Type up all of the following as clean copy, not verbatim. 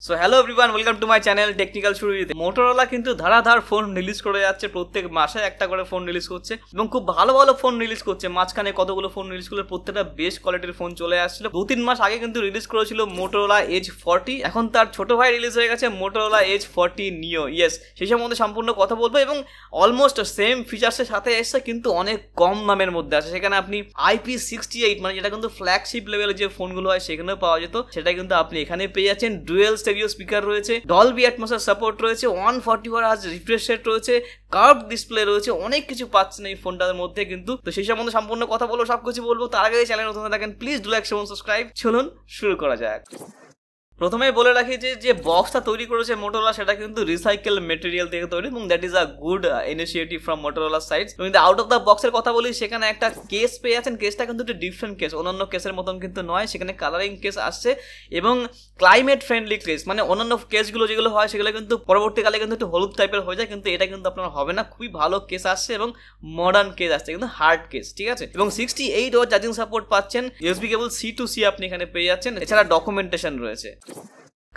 So hello everyone, welcome to my channel technical Surajit. Motorola কিন্তু ধারাধার phone release করে যাচ্ছে, প্রত্যেক মাসে একটা করে ফোন রিলিজ করছে এবং খুব ভালো ভালো ফোন রিলিজ করছে। মাঝখানে কতগুলো ফোন রিলিজ করলে প্রত্যেকটা বেস্ট কোয়ালিটির ফোন চলে আসছিল। 2-3 মাস আগে কিন্তু রিলিজ করেছিল মোটোরোলা এজ 40, এখন তার ছোট ভাই রিলিজ হয়ে গেছে মোটোরোলা এজ 40 নিও। ইয়েস, সেই সম্বন্ধে সম্পূর্ণ কথা বলবো এবং অলমোস্ট সেম ফিচার্সের সাথে এসছে, কিন্তু অনেক কম দামের মধ্যে আছে। সেখানে আপনি IP68 মানে যেটা কিন্তু ফ্ল্যাগশিপ লেভেলের যে ফোনগুলো হয় সেখানেও পাওয়া যেত, সেটা কিন্তু আপনি এখানে পেয়ে যাচ্ছেন। ডুয়েল স্টেরিও স্পিকার রয়েছে, ডলবি অ্যাটমসফিয়ার সাপোর্ট রয়েছে, 144 হার্জ রিফ্রেশ রেট রয়েছে, কার্ভ ডিসপ্লে রয়েছে, অনেক কিছু পাচ্ছেন এই ফোনটার মধ্যে কিন্তু। তো সেই সম্বন্ধে সম্পূর্ণ কথা বলবো, সবকিছু বলবো। তার আগে চ্যানেল নতুন থাকেন please do like, share, subscribe. চলুন শুরু করা যাক। প্রথমে বলে রাখি যে বক্সটা তৈরি করেছে মোটোরোলা সেটা কিন্তু রিসাইকেল মেটেরিয়াল থেকে তৈরি এবং that is a good initiative from Motorola side. কিন্তু আউট অফ দ্য বক্সের কথা বলি, সেখানে একটা কেস পেয়ে যাচ্ছেন। কেসটা কিন্তু একটু ডিফারেন্ট কেস, অন্যান্য কেসের মতন কিন্তু নয়। সেখানে কালারিং কেস আসছে এবং ক্লাইমেট ফ্রেন্ডলি কেস, মানে অন্যান্য কেসগুলো যেগুলো হয় সেগুলো কিন্তু পরবর্তীকালে কিন্তু একটু হলুদ টাইপের হয়ে যায়, কিন্তু এটা কিন্তু আপনার হবে না। খুবই ভালো কেস আসছে এবং মডার্ন কেস আসছে, কিন্তু হার্ড কেস, ঠিক আছে। এবং 68 ওয়াট চার্জিং সাপোর্ট পাচ্ছেন, USB cable C to C আপনি এখানে পেয়ে যাচ্ছেন। এছাড়া ডকুমেন্টেশন রয়েছে।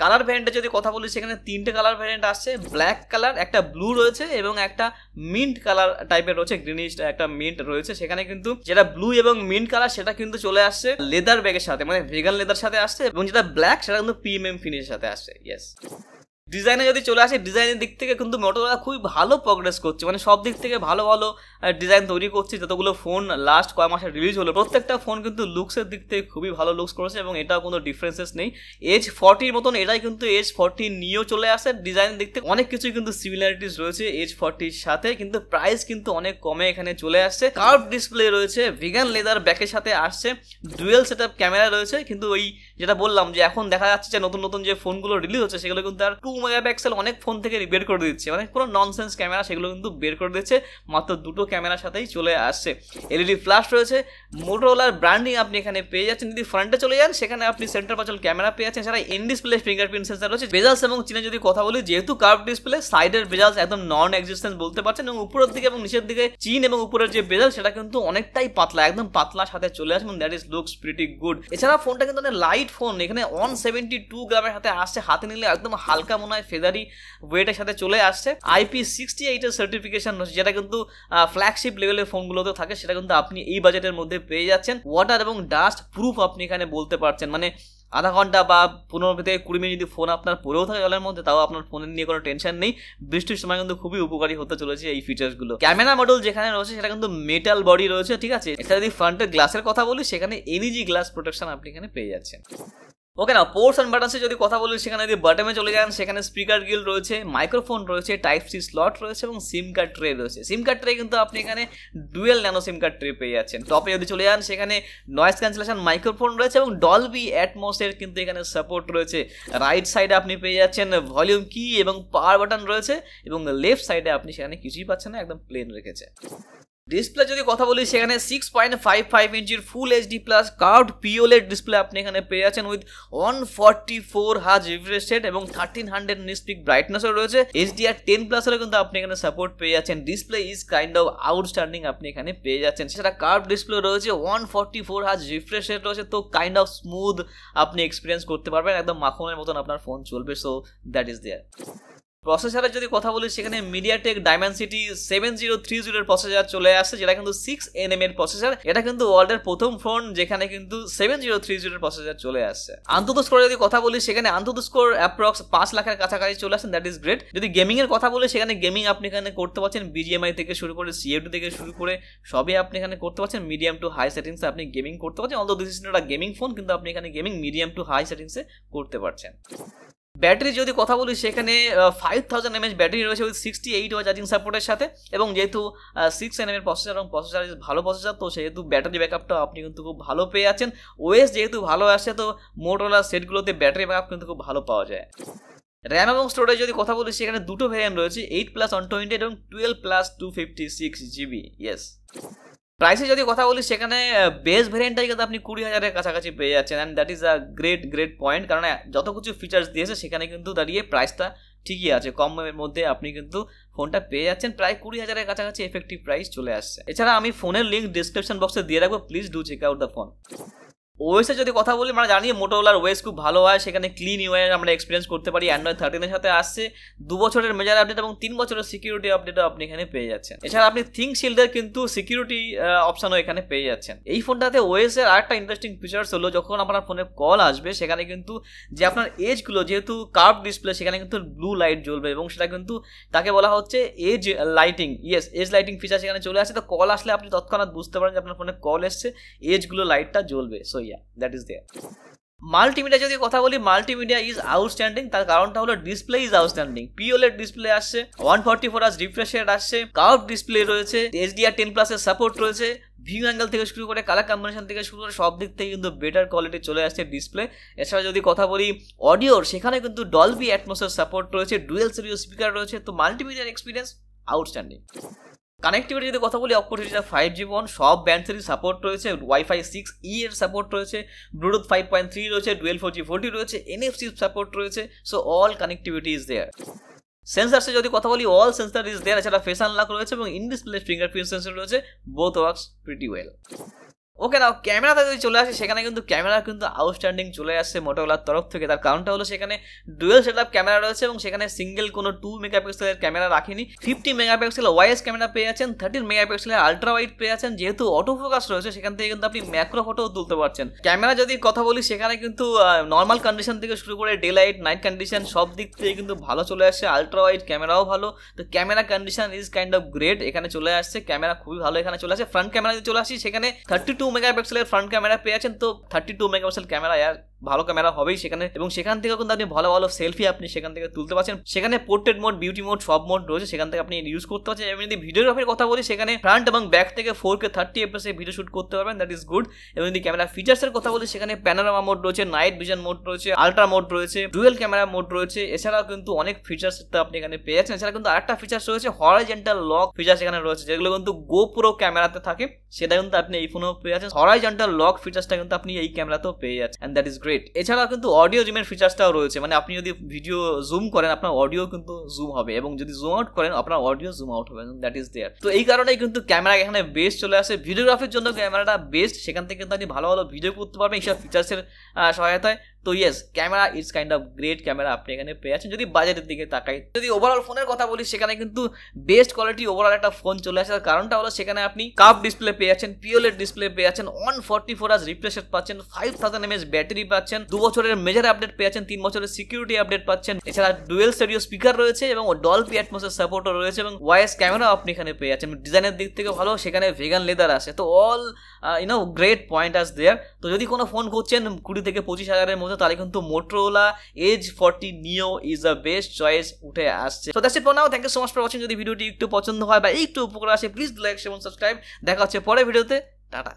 কালার ভ্যারিয়েন্টের যদি কথা বলি, সেখানে 3টে কালার ভ্যারিয়েন্ট আসছে। ব্ল্যাক কালার, একটা ব্লু রয়েছে এবং একটা মিন্ট কালার টাইপের রয়েছে, গ্রিনিশ একটা মিন্ট রয়েছে। সেখানে কিন্তু যেটা ব্লু এবং মিন্ট কালার সেটা কিন্তু চলে আসছে লেদার ব্যাগের সাথে, মানে ভেগান লেদার সাথে আসছে, এবং যেটা ব্ল্যাক সেটা কিন্তু প্রিমিয়াম ফিনিশের সাথে আসছে। ইয়েস, ডিজাইনে যদি চলে আসে, ডিজাইনের দিক থেকে কিন্তু মোটোরোলা খুবই ভালো প্রগ্রেস করছে, মানে সব দিক থেকে ভালো ভালো ডিজাইন তৈরি করছে। যতগুলো ফোন লাস্ট কয়েক মাসে রিলিজ হলো, প্রত্যেকটা ফোন কিন্তু লুকসের দিক থেকে খুবই ভালো লুকস করেছে এবং এটাও কোনো ডিফারেন্সেস নেই। এজ 40 মতন এটাই কিন্তু এজ 40 নিয়েও চলে আসে। ডিজাইনের দিক থেকে অনেক কিছুই কিন্তু সিমিলারিটিস রয়েছে এজ 40 সাথে, কিন্তু প্রাইস কিন্তু অনেক কমে এখানে চলে আসছে। কার্ভ ডিসপ্লে রয়েছে, ভিগান লেদার ব্যাকের সাথে আসছে, ডুয়েল সেটআপ ক্যামেরা রয়েছে। কিন্তু ওই যেটা বললাম যে এখন দেখা যাচ্ছে যে নতুন নতুন যে ফোনগুলো রিলিজ হচ্ছে সেগুলো কিন্তু আর 2 মেগাপিক্সেল অনেক ফোন থেকে বের করে দিচ্ছে, মানে কোনো ননসেন্স ক্যামেরা সেগুলো কিন্তু বের করে দিচ্ছে, মাত্র 2টো ক্যামেরার সাথেই চলে আসছে। এলইডি ফ্ল্যাশ রয়েছে, মোটোরোলার ব্র্যান্ডিং আপনি এখানে পেয়ে যাচ্ছেন। যদি ফ্রন্টে চলে যান, সেখানে আপনি সেন্টার পাঁচল ক্যামেরা পেয়ে যাচ্ছেন। সেটা ইন ডিসপ্লে ফিঙ্গারপ্রিন্ট সেন্সর রয়েছে। বেজালস এবং চিনে যদি কথা বলি, যেহেতু কার্ভ ডিসপ্লে, সাইডের বেজালস একদম নন এক্সিস্টেন্স বলতে পারছেন, এবং উপরের দিকে এবং নিচের দিকে চিন এবং উপরের যে বেজাল সেটা কিন্তু অনেকটাই পাতলা, একদম পাতলার সাথে চলে আসবে, that is looks pretty good. এছাড়া ফোনটা কিন্তু অনেক লাইট ফোন, এখানে 172 গ্রামের সাথে আসছে, হাতে নিলে একদম হালকা মনে হয় ফেদারি ওয়েটের সাথে চলে আসছে। IP68 এর সার্টিফিকেশন রয়েছে, যেটা কিন্তু ফ্ল্যাগশিপ লেভেলের ফোনগুলোতে থাকে, সেটা কিন্তু আপনি এই বাজেটের মধ্যে পেয়ে যাচ্ছেন। ওয়াটার এবং ডাস্ট প্রুফ আপনি এখানে বলতে পারছেন, মানে আধা ঘন্টা বা 15 থেকে 20 মিনিট যদি ফোন আপনার পড়েও থাকে জলের মধ্যে, তাও আপনার ফোনের নিয়ে কোনো টেনশন নেই। বৃষ্টির সময় কিন্তু খুবই উপকারী হতে চলেছে এই ফিচার্সগুলো। ক্যামেরা মডেল যেখানে রয়েছে সেটা কিন্তু মেটাল বডি রয়েছে, ঠিক আছে। এছাড়া যদি ফ্রন্টের গ্লাসের কথা বলি, সেখানে এলইডি গ্লাস প্রোটেকশন আপনি এখানে পেয়ে যাচ্ছেন। ওকে না, পোর্টস অ্যান্ড বাটনসে যদি কথা বলি, সেখানে যদি বাটনে চলে যান, সেখানে স্পিকার গিল রয়েছে, মাইক্রোফোন রয়েছে, Type-C স্লট রয়েছে এবং সিম কার্ড ট্রে রয়েছে। সিম কার্ড ট্রে কিন্তু আপনি এখানে ডুয়েল ন্যানো সিম কার্ড ট্রে পেয়ে যাচ্ছেন। টপে যদি চলে যান, সেখানে নয়েজ ক্যান্সেলেশন মাইক্রোফোন রয়েছে এবং ডলবি অ্যাটমসের কিন্তু এখানে সাপোর্ট রয়েছে। রাইট সাইডে আপনি পেয়ে যাচ্ছেন ভলিউম কি এবং পাওয়ার বাটন রয়েছে, এবং লেফট সাইডে আপনি সেখানে কিছুই পাচ্ছেন না, একদম প্লেন রেখেছে। ডিসপ্লে যদি কথা বলি, সেখানে 6.55 ইঞ্চির full HD plus curved POLED display আপনি এখানে পেয়ে যাচ্ছেন উইথ 144 হার্জ রিফ্রেশ রেট এবং 1300 নিটস পিক ব্রাইটনেসও রয়েছে। HDR10+ এরও কিন্তু আপনি এখানে সাপোর্ট পেয়ে যাচ্ছেন। Display is kind of outstanding আপনি এখানে পেয়ে যাচ্ছেন। সেটা কার্ভ ডিসপ্লে রয়েছে, 144 হার্জ রিফ্রেশ রেট রয়েছে, তো কাইন্ড অফ স্মুথ আপনি এক্সপিরিয়েন্স করতে পারবেন, একদম মাখনের মতন আপনার ফোন চলবে। সো দ্যাট ইজ দেয়ার। প্রসেসরের যদি কথা বলি, সেখানে মিডিয়াটেক ডাইমেনসিটি 7030 এর প্রসেসর চলে আসছে, যেটা কিন্তু 6nm এর প্রসেসর। এটা কিন্তু ওয়ার্ল্ডের প্রথম ফোন যেখানে কিন্তু 7030 এর প্রসেসর চলে আসছে। আন্তঃ স্কোর যদি কথা বলি, সেখানে আন্তঃ স্কোর অ্যাপ্রক্স 5 লাখের কাছাকাছি চলে আসছে, দ্যাট ইজ গ্রেট। যদি গেমিং এর কথা বলি, সেখানে গেমিং আপনি এখানে করতে পারছেন, BGMI থেকে শুরু করে CFD থেকে শুরু করে সবই আপনি এখানে করতে পারছেন। মিডিয়াম টু হাই সেটিংসে আপনি গেমিং করতে পারছেন, although this is not a gaming phone, কিন্তু আপনি এখানে গেমিং মিডিয়াম টু হাই সেটিংসে করতে পারছেন। ব্যাটারি যদি কথা বলি, সেখানে 5000 mAh ব্যাটারি রয়েছে উইথ 68 ওয়াট চার্জিং সাপোর্টের সাথে, এবং যেহেতু 6nm এর প্রসেসর এবং প্রসেসর ভালো প্রসেসর, তো সেহেতু ব্যাটারি ব্যাকআপটাও আপনি কিন্তু খুব ভালো পেয়ে যাচ্ছেন। ওএস যেহেতু ভালো আসছে, তো মোটোরোলা সেটগুলোতে ব্যাটারি ব্যাকআপ কিন্তু খুব ভালো পাওয়া যায়। র্যাম এবং স্টোরেজ যদি কথা বলি, সেখানে দুটো ভ্যারিয়েন্ট রয়েছে, 8+128 এবং 12+256GB। ইয়েস। প্রাইসে যদি কথা বলি, সেখানে বেস ভ্যারিয়েন্টটাই কিন্তু আপনি 20,000-এর কাছাকাছি পেয়ে যাচ্ছেন, and that is a great point, কারণ যত কিছু ফিচার্স দিয়েছে সেখানে কিন্তু দাঁড়িয়ে প্রাইসটা ঠিকই আছে, কমের মধ্যে আপনি কিন্তু ফোনটা পেয়ে যাচ্ছেন। প্রায় 20,000-এর কাছাকাছি এফেক্টিভ প্রাইস চলে আসছে। এছাড়া আমি ফোনের লিঙ্ক ডিসক্রিপশন বক্সে দিয়ে রাখবো, please do check out the phone. OS এর যদি কথা বলি, আমরা জানি মোটোরোলার ওএস খুব ভালো হয়, সেখানে ক্লিন ইউআই আমরা এক্সপিরিয়েন্স করতে পারি। অ্যান্ড্রয়েড 13 এর সাথে আসছে 2 বছরের মেজর আপডেট এবং 3 বছরের সিকিউরিটি আপডেটও আপনি এখানে পেয়ে যাচ্ছেন। এছাড়া আপনি থিঙ্ক শিল্ডের কিন্তু সিকিউরিটি অপশনও এখানে পেয়ে যাচ্ছেন। এই ফোনটাতে ওএস এর আরেকটা ইন্টারেস্টিং ফিচার্স হলো, যখন আপনার ফোনে কল আসবে সেখানে কিন্তু যে আপনার এজগুলো, যেহেতু কার্ভ ডিসপ্লে, সেখানে কিন্তু ব্লু লাইট জ্বলবে এবং সেটা কিন্তু তাকে বলা হচ্ছে edge lighting. Yes, edge lighting feature সেখানে চলে আসে। তো কল আসলে আপনি তৎক্ষণাৎ বুঝতে পারেন যে আপনার ফোনে কল এসছে, এজগুলো লাইটটা জ্বলবে। So yeah, that is there. Multimedia যদি কথা বলি, মাল্টিমিডিয়া ইজ আউটস্ট্যান্ডিং। তার কারণটা হলো display is outstanding. POLED display আসছে, 144 Hz রিফ্রেশ রেট আসছে, কার্ভ ডিসপ্লে রয়েছে, HDR10+ এর সাপোর্ট রয়েছে, ভিউ অ্যাঙ্গেল থেকে শুরু করে কালার কম্বিনেশন থেকে শুরু করে সব দিক থেকে কিন্তু বেটার কোয়ালিটি চলে আসছে ডিসপ্লে। এছাড়া যদি কথা বলি অডিওর, সেখানে কিন্তু ডলবি অ্যাটমসের সাপোর্ট রয়েছে, ডুয়েল স্টেরিও স্পিকার রয়েছে। তো মাল্টিমিডিয়ার এক্সপিরিয়েন্স আউটস্ট্যান্ডিং। কানেক্টিভিটি যদি কথা বলি, অপরচুনিটিটা 5G ফোন, সব ব্যান্ডসেরই সাপোর্ট রয়েছে, ওয়াইফাই 6E এর সাপোর্ট রয়েছে, ব্লুটুথ 5.3 রয়েছে, ডুয়েল 4G 40 রয়েছে, NFC সাপোর্ট রয়েছে। So all connectivity is there. সেন্সারসে যদি কথা বলি, অল সেন্সার ইজ দেয়ার। এছাড়া ফেস আনলক রয়েছে এবং ইন ডিসপ্লে ফিঙ্গারপ্রিন্ট সেন্সর রয়েছে, বোথ ওয়ার্কস প্রিটি ওয়েল। ওকে, নাও ক্যামেরাতে যদি চলে আসে, সেখানে কিন্তু ক্যামেরা কিন্তু আউটস্ট্যান্ডিং চলে আসছে মোটোরোলার তরফ থেকে। তার কারণটা হলো সেখানে ডুয়েল সেটআপ ক্যামেরা রয়েছে এবং সেখানে সিঙ্গেল কোনো 2 মেগাপিক্সেলের ক্যামেরা রাখেনি। 50 মেগাপিক্সেল ওয়াইএস ক্যামেরা পেয়ে যাচ্ছেন, 13 মেগাপিক্সেলের আলট্রা ওয়াইড পেয়ে যাচ্ছেন। যেহেতু অটো ফোকাস রয়েছে, সেখান থেকে কিন্তু আপনি ম্যাক্রো ফটোও তুলতে পারছেন। ক্যামেরা যদি কথা বলি, সেখানে কিন্তু নর্মাল কন্ডিশন থেকে শুরু করে ডে লাইট, নাইট কন্ডিশন সব দিক থেকে কিন্তু ভালো চলে আসছে। আলট্রা ওয়াইড ক্যামেরাও ভালো। তো camera condition is kind of great এখানে চলে আসছে। ক্যামেরা খুবই ভালো এখানে চলে আসে। ফ্রন্ট ক্যামেরা যদি চলে আসি, সেখানে 32 মেগাপিক্সেলের ফ্রন্ট ক্যামেরা পেয়ে যাচ্ছেন। তো 32 মেগাপিক্সেল ক্যামেরা ভালো ক্যামেরা হবেই সেখানে, এবং সেখান থেকে কিন্তু আপনি ভালো ভালো সেলফি আপনি সেখান থেকে তুলতে পারছেন। সেখানে পোর্ট্রেট মোড, বিউটি মোড সব মোড রয়েছে, সেখান থেকে আপনি ইউজ করতে পারছেন। এবং যদি ভিডিওগ্রাফির কথা বলি, সেখানে ফ্রন্ট এবং ব্যাক থেকে 4K 30 FPS ভিডিও শুট করতে পারবেন, দ্যাট ইজ গুড। এবং যদি ক্যামেরা ফিচার্সের কথা বলি, সেখানে প্যানোরামা মোড রয়েছে, নাইট ভিশন মোড রয়েছে, আলট্রা মোড রয়েছে, ডুয়েল ক্যামেরা মোড রয়েছে। এছাড়াও কিন্তু অনেক ফিচার্স আপনি এখানে পেয়ে যাচ্ছেন। এছাড়া কিন্তু আরেকটা ফিচার্স রয়েছে, হরাইজন্টাল লক ফিচার্স এখানে রয়েছে, যেগুলো কিন্তু গোপ্রো ক্যামেরাতে থাকে, সেটা কিন্তু আপনি এই ফোনেও পেয়ে যাচ্ছেন। হরাইজন্টাল লক ফিচার্সটা কিন্তু আপনি এই ক্যামেরাতেও পেয়ে যাচ্ছেন, এন্ড দ্যাট ইজ গ্রেট। এছাড়াও কিন্তু অডিও জুমের ফিচার্সটাও রয়েছে, মানে আপনি যদি ভিডিও জুম করেন, আপনার অডিও কিন্তু জুম হবে, এবং যদি জুম আউট করেন, আপনার অডিও জুম আউট হবে, দ্যাট ইজ দেয়ার। তো এই কারণেই কিন্তু ক্যামেরা এখানে বেস্ট চলে আসে। ভিডিওগ্রাফির জন্য ক্যামেরাটা বেস্ট, সেখান থেকে কিন্তু আপনি ভালো ভালো ভিডিও করতে পারবেন এইসব ফিচার্সের সহায়তায়। তো yes, camera is kind of great camera আপনি এখানে পেয়ে যাচ্ছেন যদি বাজেটের দিকে তাকাই। যদি ওভারঅল ফোনের কথা বলি, সেখানে কিন্তু বেস্ট কোয়ালিটি ওভারঅল একটা ফোন চলে আসে। তার কারণটা হলো সেখানে আপনি কার্ভ ডিসপ্লে পেয়ে যাচ্ছেন, পিওলেড ডিসপ্লে পেয়ে যাচ্ছেন, 144 Hz রিফ্রেশ রেট পাচ্ছেন, 5000 mAh ব্যাটারি পাচ্ছেন, 2 বছরের মেজর আপডেট পেয়ে যাচ্ছেন, 3 বছরের সিকিউরিটি আপডেট পাচ্ছেন। এছাড়া ডুয়েল স্টেরিও স্পিকার রয়েছে এবং ডলবি অ্যাটমসের সাপোর্টও রয়েছে, এবং ওয়াইএস ক্যামেরা আপনি এখানে পেয়ে যাচ্ছেন। ডিজাইনের দিক থেকে ভালো, সেখানে ভেগান লেদার আছে। তো অল গ্রেট পয়েন্ট আস দেয়ার। তো যদি কোনো ফোন খুঁজছেন 20 থেকে 25 হাজারের মধ্যে, তাহলে কিন্তু Motorola Edge 40 Neo is the best choice উঠে আসছে। So that's it for now. Thank you so much for watching. যদি ভিডিওটি একটু পছন্দ হয় বা একটু উপকার আসে, প্লিজ লাইক, শেয়ার এবং সাবস্ক্রাইব। দেখা হচ্ছে পরের ভিডিওতে। টাটা।